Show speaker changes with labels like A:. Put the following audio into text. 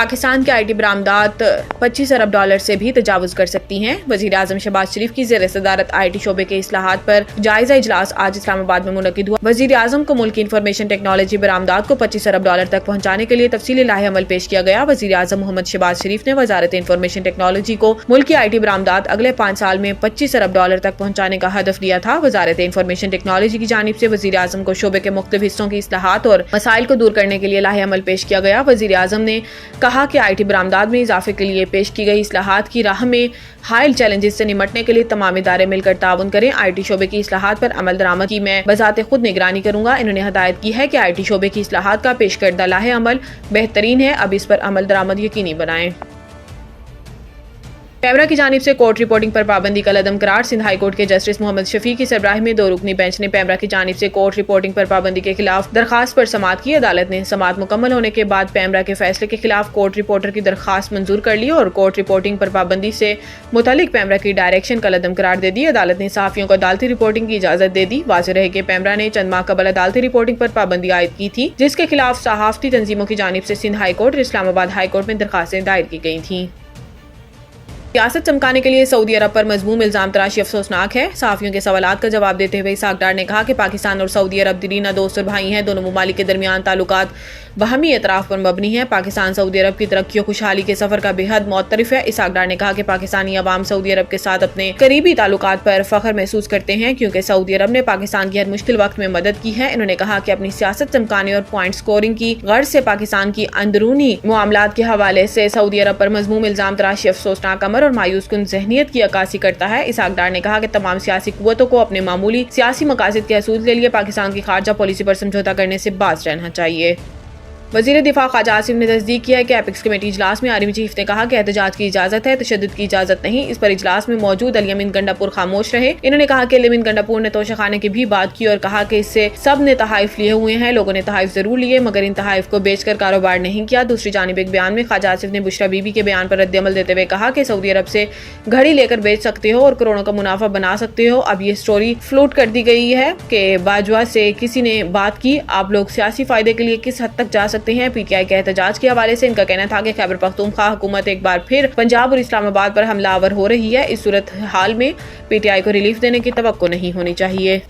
A: पाकिस्तान के IT बरामदात $25 अरब से भी तजावुज कर सकती हैं। वज़ीर आज़म शहबाज शरीफ की ज़ेर सदारत IT शोबे के इस्लाहात पर जायजा इजलास आज इस्लामाबाद में मुनक़िद हुआ। वज़ीर आज़म को मुल्क की इंफॉर्मेशन टेक्नोलॉजी बरामदात को $25 अरब तक पहुँचाने के लिए तफसीली लाहे अमल पेश किया गया। वज़ीर आज़म मोहम्मद शहबाज शरीफ ने वज़ारत इंफॉर्मेशन टेक्नोलॉजी को मुल्क की IT बरामदात अगले 5 साल में $25 अरब तक पहुँचाने का हदफ दिया था। वज़ारत इंफॉर्मेशन टेक्नोलॉजी की जानिब से वज़ीर आज़म को शोबे के मुख्तलिफ हिस्सों की इस्लाहात और मसाइल को दूर करने के लिए लाहे अमल पेश किया गया। वज़ीर आज़म ने कहा कि IT बरामदात में इजाफे के लिए पेश की गई इस्लाहात की राह में हाइल चैलेंजेस से निमटने के लिए तमाम इदारे मिलकर ताउन करें। IT शोबे की इस्लाहात पर अमल दरामद की मैं बजाते खुद निगरानी करूंगा। इन्होंने हदायत की है कि IT शोबे की इस्लाहात का पेश करदा लाहे अमल बेहतरीन है, अब इस पर अमल दरामद यकीनी बनाएं। पैमरा की जानिब से कोर्ट रिपोर्टिंग पर पाबंदी का लदम करार। सिंध हाई कोर्ट के जस्टिस मोहम्मद शफी की सरबराही में 2 रुकनी बेंच ने पैमरा की जानिब से कोर्ट रिपोर्टिंग पर पाबंदी के खिलाफ दरखास्त पर समाअत की। अदालत ने समाअत मुकम्मल होने के बाद पैमरा के फैसले के खिलाफ कोर्ट रिपोर्टर की दरखास्त मंजूर कर ली और कोर्ट रिपोर्टिंग पर पाबंदी से मुतालिक पैमरा की डायरेक्शन का लदम करार दे दी। अदालत ने सहाफियों को अदालती रिपोर्टिंग की इजाजत दे दी। वाज़ेह रहे कि पैमरा ने चंद माह कबल अदालती रिपोर्टिंग पर पाबंदी आयद की थी, जिसके खिलाफ सहाफती तंजीमों की जानिब से सिंध हाई कोर्ट और इस्लामाबाद हाई कोर्ट में दरखास्तें दायर की गई थी। सियासत चमकाने के लिए सऊदी अरब पर मजमूम इल्जाम तराशी अफसोसनाक है। सहाफियों के सवालात का जवाब देते हुए इसहाक डार ने कहा कि पाकिस्तान और सऊदी अरब दरीना दोस्त और भाई हैं। दोनों ममालिक के दरमियान ताल्लुकात बहमी एतराफ़ पर मबनी है। पाकिस्तान सऊदी अरब की तरक्की और खुशहाली के सफर का बेहद मुअत्तरिफ है। इसहाक डार ने कहा कि पाकिस्तानी अवाम सऊदी अरब के साथ अपने करीबी ताल्लुकात पर फख्र महसूस करते हैं, क्योंकि सऊदी अरब ने पाकिस्तान की हर मुश्किल वक्त में मदद की है। इन्होंने कहा कि अपनी सियासत चमकाने और पॉइंट स्कोरिंग की गर्ज से पाकिस्तान की अंदरूनी मामलात के हवाले से सऊदी अरब पर मजमूम इल्जाम तराशी अफसोसनाक अमर और मायूस कुन ज़हनियत की अक्कासी करता है। इसहाक डार ने कहा कि तमाम सियासी कुव्वतों को अपने मामूली सियासी मकासद के हसूल के लिए पाकिस्तान की खारजा पॉलिसी पर समझौता करने से बाज रहना चाहिए। वज़ीर दिफा ख्वाजा आसिफ ने तस्दीक किया है कि एपिक्स कमेटी इजलास में आर्मी चीफ ने कहा कि एहतजाज की इजाजत है, तशद्दुद की इजाजत नहीं। इस पर इजलास में मौजूद अल-यमीन गंडापुर खामोश रहे। इन्होंने कहा कि अल-यमीन गंडापुर ने तोशाखाने की भी बात की और कहा कि इससे सब ने तहाइफ लिए हुए हैं। लोगों ने तहाइफ जरूर लिए मगर इन तहाइफ को बेचकर कारोबार नहीं किया। दूसरी जानिब एक बयान में ख्वाजा आसिफ ने बुशरा बीबी के बयान पर रद्द-ए-अमल देते हुए कहा कि सऊदी अरब से घड़ी लेकर बेच सकते हो और करोड़ों का मुनाफा बना सकते हो। अब ये स्टोरी फ्लोट कर दी गई है कि बाजवा से किसी ने बात की, आप लोग सियासी फायदे के लिए किस हद तक जा सकते हैं। PTI के एहतजाज के हवाले से इनका कहना था कि खैबर पख्तूनख्वा हुकूमत एक बार फिर पंजाब और इस्लामाबाद पर हमलावर हो रही है। इस सूरत हाल में PTI को रिलीफ देने की तवक्को नहीं होनी चाहिए।